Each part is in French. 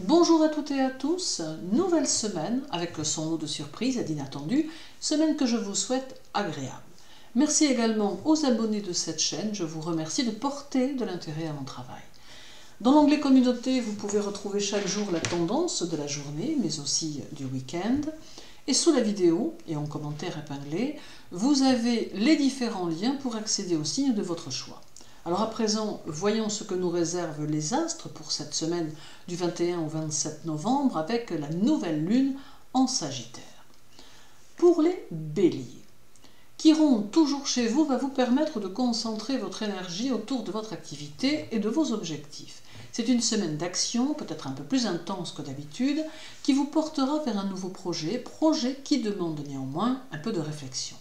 Bonjour à toutes et à tous, nouvelle semaine avec son lot de surprises et d'inattendus, semaine que je vous souhaite agréable. Merci également aux abonnés de cette chaîne, je vous remercie de porter de l'intérêt à mon travail. Dans l'onglet communauté, vous pouvez retrouver chaque jour la tendance de la journée, mais aussi du week-end. Et sous la vidéo, et en commentaire épinglé, vous avez les différents liens pour accéder au signe de votre choix. Alors à présent, voyons ce que nous réservent les astres pour cette semaine du 21 au 27 novembre avec la nouvelle lune en Sagittaire. Pour les béliers, Chiron, toujours chez vous, va vous permettre de concentrer votre énergie autour de votre activité et de vos objectifs. C'est une semaine d'action, peut-être un peu plus intense que d'habitude, qui vous portera vers un nouveau projet qui demande néanmoins un peu de réflexion.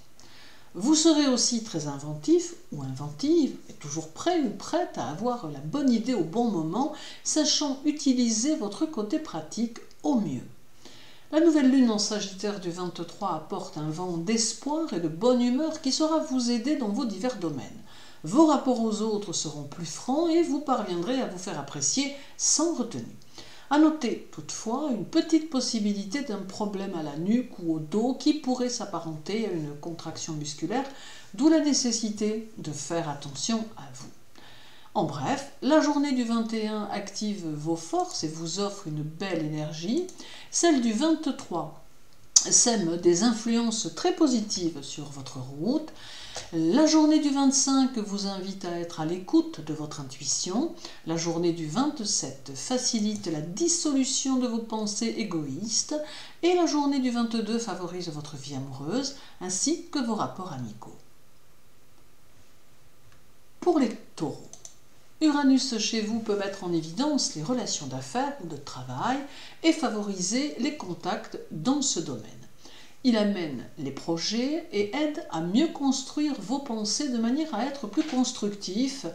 Vous serez aussi très inventif ou inventive, et toujours prêt ou prête à avoir la bonne idée au bon moment, sachant utiliser votre côté pratique au mieux. La nouvelle lune en Sagittaire du 23 apporte un vent d'espoir et de bonne humeur qui saura vous aider dans vos divers domaines. Vos rapports aux autres seront plus francs et vous parviendrez à vous faire apprécier sans retenue. À noter toutefois une petite possibilité d'un problème à la nuque ou au dos qui pourrait s'apparenter à une contraction musculaire, d'où la nécessité de faire attention à vous. En bref, la journée du 21 active vos forces et vous offre une belle énergie. Celle du 23 sème des influences très positives sur votre route. La journée du 25 vous invite à être à l'écoute de votre intuition. La journée du 27 facilite la dissolution de vos pensées égoïstes. Et la journée du 22 favorise votre vie amoureuse ainsi que vos rapports amicaux. Pour les taureaux, Uranus chez vous peut mettre en évidence les relations d'affaires ou de travail et favoriser les contacts dans ce domaine. Il amène les projets et aide à mieux construire vos pensées de manière à être plus constructif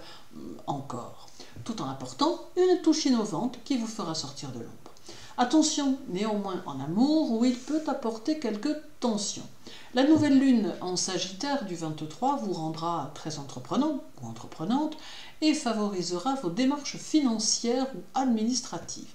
encore, tout en apportant une touche innovante qui vous fera sortir de l'ombre. Attention néanmoins en amour où il peut apporter quelques tensions. La nouvelle lune en Sagittaire du 23 vous rendra très entreprenant ou entreprenante et favorisera vos démarches financières ou administratives.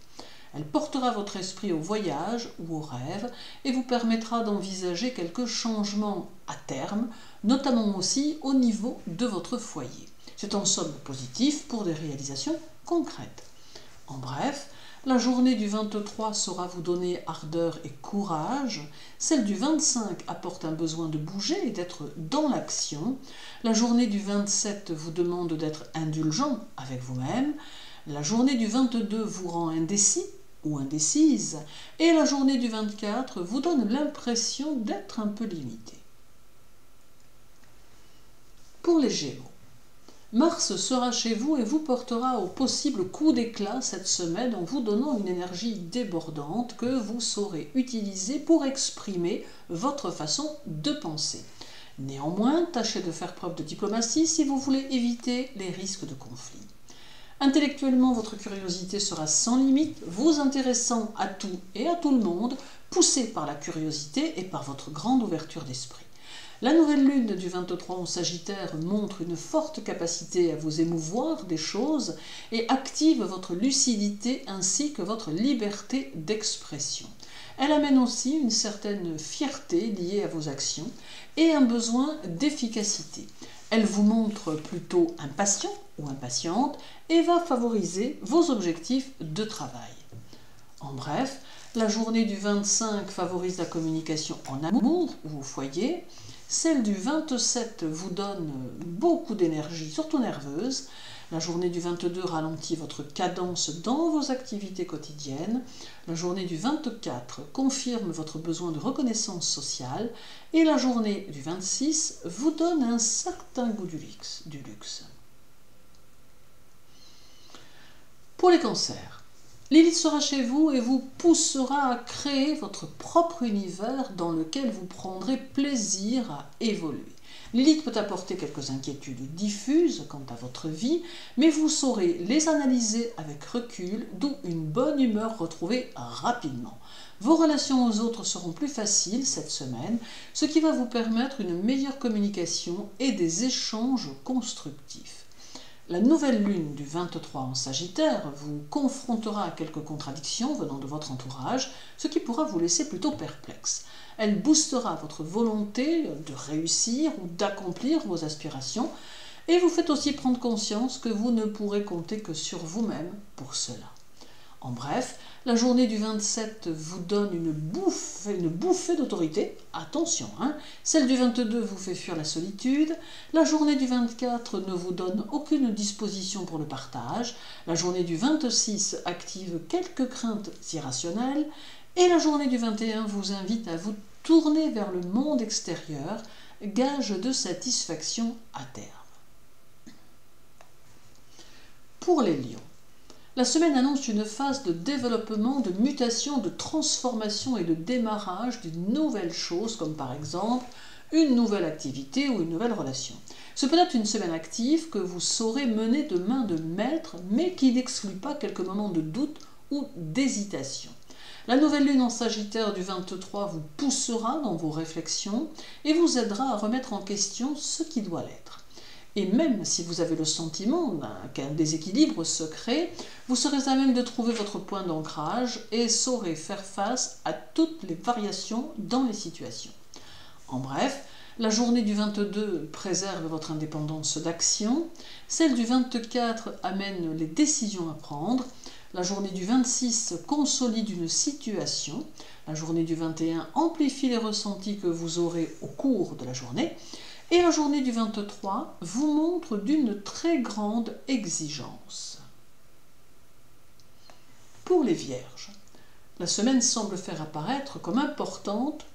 Elle portera votre esprit au voyage ou au rêve et vous permettra d'envisager quelques changements à terme, notamment aussi au niveau de votre foyer. C'est en somme positif pour des réalisations concrètes. En bref, la journée du 23 saura vous donner ardeur et courage. Celle du 25 apporte un besoin de bouger et d'être dans l'action. La journée du 27 vous demande d'être indulgent avec vous-même. La journée du 22 vous rend indécis ou indécise. Et la journée du 24 vous donne l'impression d'être un peu limité. Pour les Gémeaux, Mars sera chez vous et vous portera au possible coup d'éclat cette semaine en vous donnant une énergie débordante que vous saurez utiliser pour exprimer votre façon de penser. Néanmoins, tâchez de faire preuve de diplomatie si vous voulez éviter les risques de conflit. Intellectuellement, votre curiosité sera sans limite, vous intéressant à tout et à tout le monde, poussé par la curiosité et par votre grande ouverture d'esprit. La nouvelle lune du 23 en Sagittaire montre une forte capacité à vous émouvoir des choses et active votre lucidité ainsi que votre liberté d'expression. Elle amène aussi une certaine fierté liée à vos actions et un besoin d'efficacité. Elle vous montre plutôt impatient ou impatiente et va favoriser vos objectifs de travail. En bref, la journée du 25 favorise la communication en amour ou au foyer. Celle du 27 vous donne beaucoup d'énergie, surtout nerveuse. La journée du 22 ralentit votre cadence dans vos activités quotidiennes. La journée du 24 confirme votre besoin de reconnaissance sociale. Et la journée du 26 vous donne un certain goût du luxe. Pour les cancers, Lilith sera chez vous et vous poussera à créer votre propre univers dans lequel vous prendrez plaisir à évoluer. Lilith peut apporter quelques inquiétudes diffuses quant à votre vie, mais vous saurez les analyser avec recul, d'où une bonne humeur retrouvée rapidement. Vos relations aux autres seront plus faciles cette semaine, ce qui va vous permettre une meilleure communication et des échanges constructifs. La nouvelle lune du 23 en Sagittaire vous confrontera à quelques contradictions venant de votre entourage, ce qui pourra vous laisser plutôt perplexe. Elle boostera votre volonté de réussir ou d'accomplir vos aspirations et vous fait aussi prendre conscience que vous ne pourrez compter que sur vous-même pour cela. En bref, la journée du 27 vous donne une bouffée d'autorité. Attention, celle du 22 vous fait fuir la solitude. La journée du 24 ne vous donne aucune disposition pour le partage. La journée du 26 active quelques craintes irrationnelles. Et la journée du 21 vous invite à vous tourner vers le monde extérieur, gage de satisfaction à terme. Pour les lions, la semaine annonce une phase de développement, de mutation, de transformation et de démarrage d'une nouvelle chose, comme par exemple une nouvelle activité ou une nouvelle relation. Ce peut être une semaine active que vous saurez mener de main de maître, mais qui n'exclut pas quelques moments de doute ou d'hésitation. La nouvelle lune en Sagittaire du 23 vous poussera dans vos réflexions et vous aidera à remettre en question ce qui doit l'être. Et même si vous avez le sentiment qu'un déséquilibre se crée, vous serez à même de trouver votre point d'ancrage et saurez faire face à toutes les variations dans les situations. En bref, la journée du 22 préserve votre indépendance d'action, celle du 24 amène les décisions à prendre, la journée du 26 consolide une situation, la journée du 21 amplifie les ressentis que vous aurez au cours de la journée, et la journée du 23 vous montre d'une très grande exigence. Pour les Vierges, la semaine semble faire apparaître comme importante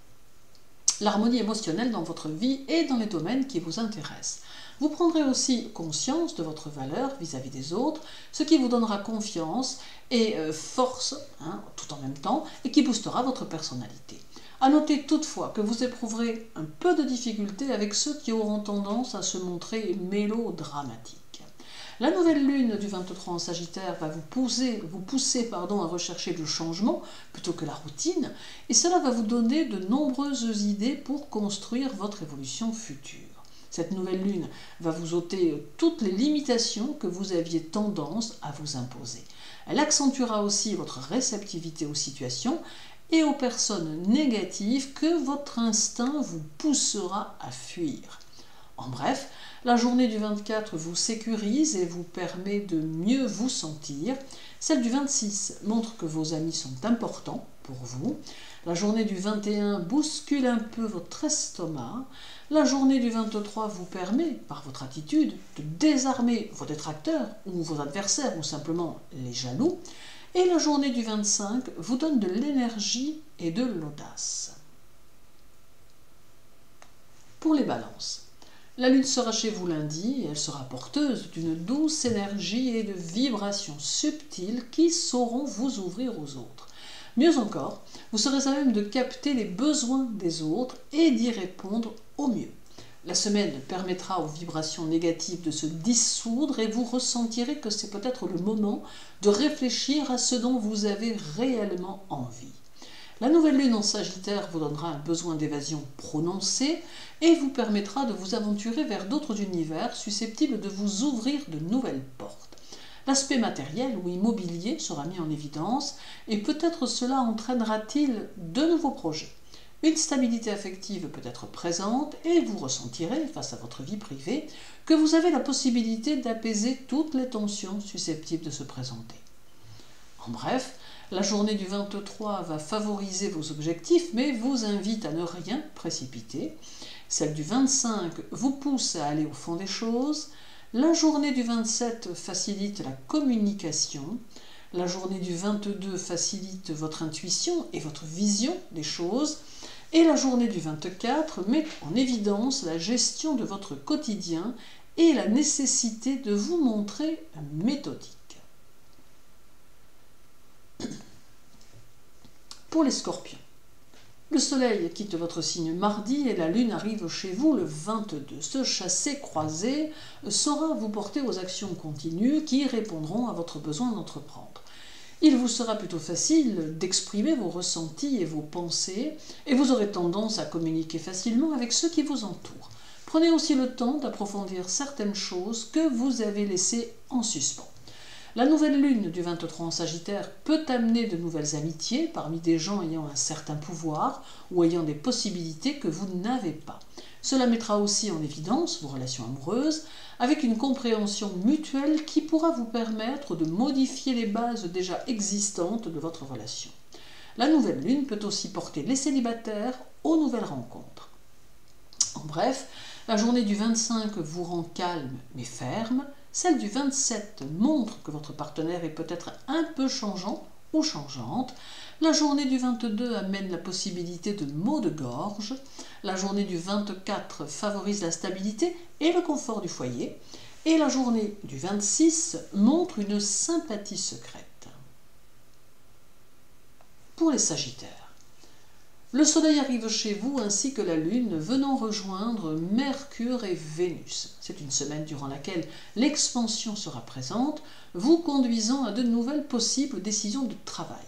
l'harmonie émotionnelle dans votre vie et dans les domaines qui vous intéressent. Vous prendrez aussi conscience de votre valeur vis-à-vis des autres, ce qui vous donnera confiance et force tout en même temps et qui boostera votre personnalité. À noter toutefois que vous éprouverez un peu de difficulté avec ceux qui auront tendance à se montrer mélodramatiques. La nouvelle lune du 23 en Sagittaire va vous pousser à rechercher le changement plutôt que la routine, et cela va vous donner de nombreuses idées pour construire votre évolution future. Cette nouvelle lune va vous ôter toutes les limitations que vous aviez tendance à vous imposer. Elle accentuera aussi votre réceptivité aux situations et aux personnes négatives que votre instinct vous poussera à fuir. En bref, la journée du 24 vous sécurise et vous permet de mieux vous sentir. Celle du 26 montre que vos amis sont importants pour vous. La journée du 21 bouscule un peu votre estomac. La journée du 23 vous permet, par votre attitude, de désarmer vos détracteurs ou vos adversaires ou simplement les jaloux. Et la journée du 25 vous donne de l'énergie et de l'audace. Pour les balances, la lune sera chez vous lundi et elle sera porteuse d'une douce énergie et de vibrations subtiles qui sauront vous ouvrir aux autres. Mieux encore, vous serez à même de capter les besoins des autres et d'y répondre au mieux. La semaine permettra aux vibrations négatives de se dissoudre et vous ressentirez que c'est peut-être le moment de réfléchir à ce dont vous avez réellement envie. La nouvelle lune en Sagittaire vous donnera un besoin d'évasion prononcé et vous permettra de vous aventurer vers d'autres univers susceptibles de vous ouvrir de nouvelles portes. L'aspect matériel ou immobilier sera mis en évidence et peut-être cela entraînera-t-il de nouveaux projets. Une stabilité affective peut être présente et vous ressentirez, face à votre vie privée, que vous avez la possibilité d'apaiser toutes les tensions susceptibles de se présenter. En bref, la journée du 23 va favoriser vos objectifs, mais vous invite à ne rien précipiter. Celle du 25 vous pousse à aller au fond des choses. La journée du 27 facilite la communication. La journée du 22 facilite votre intuition et votre vision des choses. Et la journée du 24 met en évidence la gestion de votre quotidien et la nécessité de vous montrer méthodique. Pour les Scorpions, le soleil quitte votre signe mardi et la lune arrive chez vous le 22. Ce chassé-croisé saura vous porter aux actions continues qui répondront à votre besoin d'entreprendre. Il vous sera plutôt facile d'exprimer vos ressentis et vos pensées et vous aurez tendance à communiquer facilement avec ceux qui vous entourent. Prenez aussi le temps d'approfondir certaines choses que vous avez laissées en suspens. La nouvelle lune du 23 en Sagittaire peut amener de nouvelles amitiés parmi des gens ayant un certain pouvoir ou ayant des possibilités que vous n'avez pas. Cela mettra aussi en évidence vos relations amoureuses avec une compréhension mutuelle qui pourra vous permettre de modifier les bases déjà existantes de votre relation. La nouvelle lune peut aussi porter les célibataires aux nouvelles rencontres. En bref, la journée du 25 vous rend calme mais ferme. Celle du 27 montre que votre partenaire est peut-être un peu changeant ou changeante. La journée du 22 amène la possibilité de maux de gorge. La journée du 24 favorise la stabilité et le confort du foyer. Et la journée du 26 montre une sympathie secrète. Pour les Sagittaires, le Soleil arrive chez vous ainsi que la Lune venant rejoindre Mercure et Vénus. C'est une semaine durant laquelle l'expansion sera présente, vous conduisant à de nouvelles possibles décisions de travail.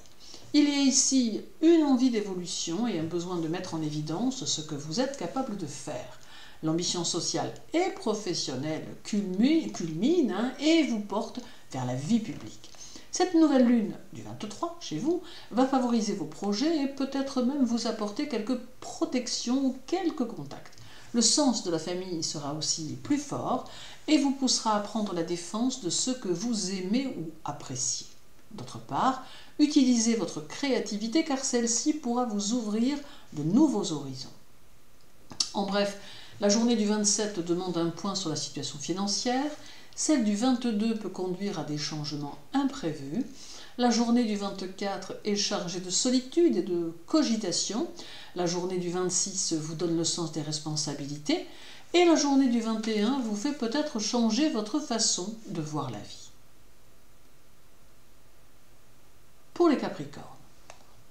Il y a ici une envie d'évolution et un besoin de mettre en évidence ce que vous êtes capable de faire. L'ambition sociale et professionnelle culmine et vous porte vers la vie publique. Cette nouvelle lune du 23 chez vous va favoriser vos projets et peut-être même vous apporter quelques protections ou quelques contacts. Le sens de la famille sera aussi plus fort et vous poussera à prendre la défense de ceux que vous aimez ou appréciez. D'autre part, utilisez votre créativité car celle-ci pourra vous ouvrir de nouveaux horizons. En bref, la journée du 27 demande un point sur la situation financière. Celle du 22 peut conduire à des changements imprévus. La journée du 24 est chargée de solitude et de cogitation. La journée du 26 vous donne le sens des responsabilités. Et la journée du 21 vous fait peut-être changer votre façon de voir la vie. Pour les Capricornes,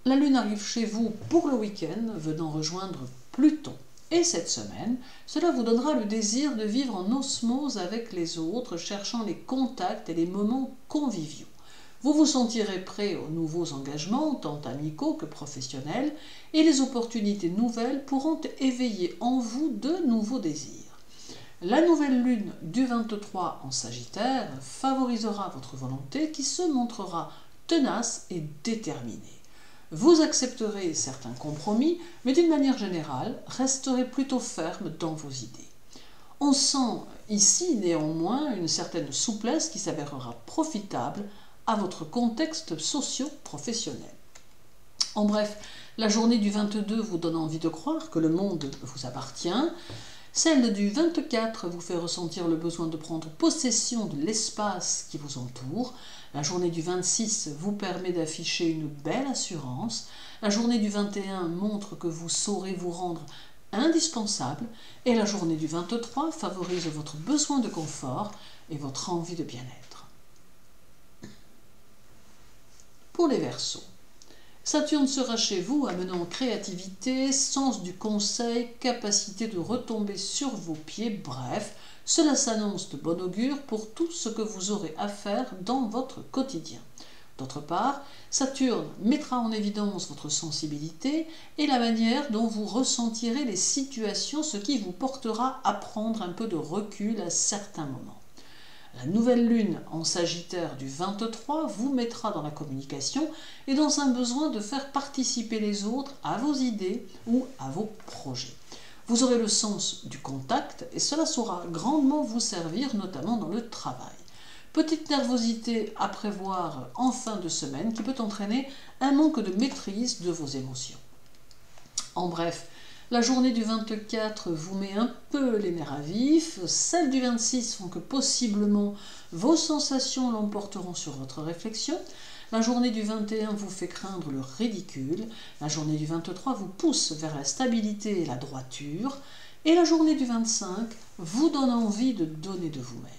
la Lune arrive chez vous pour le week-end, venant rejoindre Pluton. Et cette semaine, cela vous donnera le désir de vivre en osmose avec les autres, cherchant les contacts et les moments conviviaux. Vous vous sentirez prêt aux nouveaux engagements, tant amicaux que professionnels, et les opportunités nouvelles pourront éveiller en vous de nouveaux désirs. La nouvelle lune du 23 en Sagittaire favorisera votre volonté qui se montrera tenace et déterminée. Vous accepterez certains compromis, mais d'une manière générale, resterez plutôt ferme dans vos idées. On sent ici néanmoins une certaine souplesse qui s'avérera profitable à votre contexte socio-professionnel. En bref, la journée du 22 vous donne envie de croire que le monde vous appartient. Celle du 24 vous fait ressentir le besoin de prendre possession de l'espace qui vous entoure. La journée du 26 vous permet d'afficher une belle assurance. La journée du 21 montre que vous saurez vous rendre indispensable. Et la journée du 23 favorise votre besoin de confort et votre envie de bien-être. Pour les Verseaux, Saturne sera chez vous, amenant créativité, sens du conseil, capacité de retomber sur vos pieds, bref, cela s'annonce de bon augure pour tout ce que vous aurez à faire dans votre quotidien. D'autre part, Saturne mettra en évidence votre sensibilité et la manière dont vous ressentirez les situations, ce qui vous portera à prendre un peu de recul à certains moments. La nouvelle lune en Sagittaire du 23 vous mettra dans la communication et dans un besoin de faire participer les autres à vos idées ou à vos projets. Vous aurez le sens du contact et cela saura grandement vous servir, notamment dans le travail. Petite nervosité à prévoir en fin de semaine qui peut entraîner un manque de maîtrise de vos émotions. En bref, la journée du 24 vous met un peu les nerfs à vif, celle du 26 font que possiblement vos sensations l'emporteront sur votre réflexion, la journée du 21 vous fait craindre le ridicule, la journée du 23 vous pousse vers la stabilité et la droiture, et la journée du 25 vous donne envie de donner de vous-même.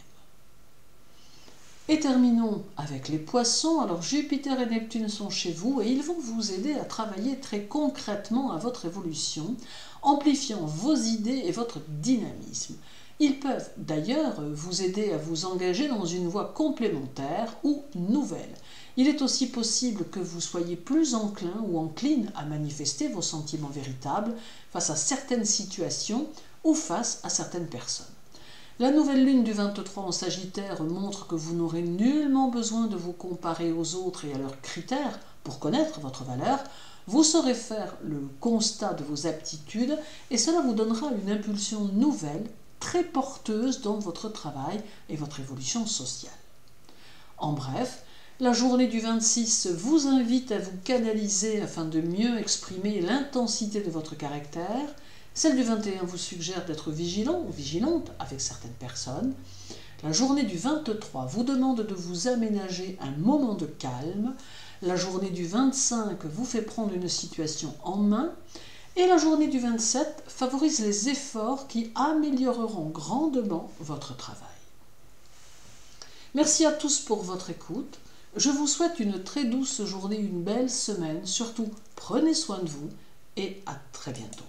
Et terminons avec les Poissons. Alors Jupiter et Neptune sont chez vous et ils vont vous aider à travailler très concrètement à votre évolution, amplifiant vos idées et votre dynamisme. Ils peuvent d'ailleurs vous aider à vous engager dans une voie complémentaire ou nouvelle. Il est aussi possible que vous soyez plus enclin ou encline à manifester vos sentiments véritables face à certaines situations ou face à certaines personnes. La nouvelle lune du 23 en Sagittaire montre que vous n'aurez nullement besoin de vous comparer aux autres et à leurs critères pour connaître votre valeur. Vous saurez faire le constat de vos aptitudes et cela vous donnera une impulsion nouvelle, très porteuse dans votre travail et votre évolution sociale. En bref, la journée du 26 vous invite à vous canaliser afin de mieux exprimer l'intensité de votre caractère. Celle du 21 vous suggère d'être vigilant ou vigilante avec certaines personnes. La journée du 23 vous demande de vous aménager un moment de calme. La journée du 25 vous fait prendre une situation en main. Et la journée du 27 favorise les efforts qui amélioreront grandement votre travail. Merci à tous pour votre écoute. Je vous souhaite une très douce journée, une belle semaine. Surtout, prenez soin de vous et à très bientôt.